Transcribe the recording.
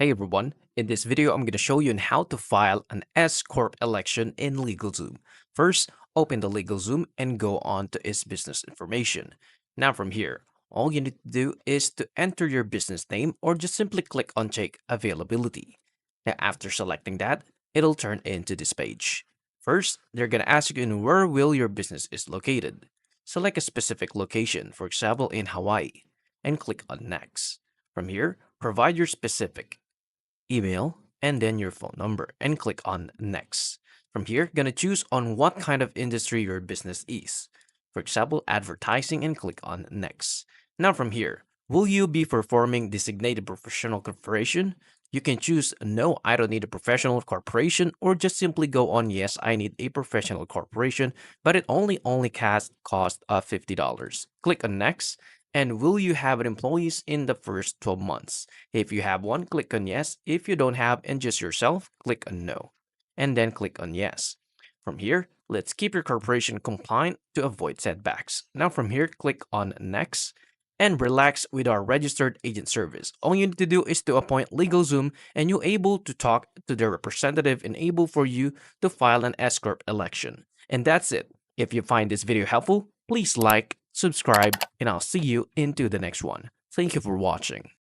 Hey everyone, in this video I'm going to show you on how to file an S Corp election in LegalZoom. First, open the LegalZoom and go on to its business information. Now from here, all you need to do is to enter your business name or just simply click on check availability. Now after selecting that, it'll turn into this page. First, they're going to ask you in where will your business is located. Select a specific location, for example in Hawaii, and click on next. From here, provide your specific email, and then your phone number and click on next. From here, gonna choose on what kind of industry your business is. For example, advertising and click on next. Now from here, will you be performing designated professional corporation? You can choose no, I don't need a professional corporation or just simply go on yes, I need a professional corporation, but it only cost of $50. Click on next. And will you have employees in the first 12 months? If you have one, click on yes. If you don't have and just yourself, click on no. And then click on yes. From here, let's keep your corporation compliant to avoid setbacks. Now from here, click on next and relax with our registered agent service. All you need to do is to appoint LegalZoom and you're able to talk to their representative and able for you to file an S Corp election. And that's it. If you find this video helpful, please like, subscribe, and I'll see you into the next one. Thank you for watching.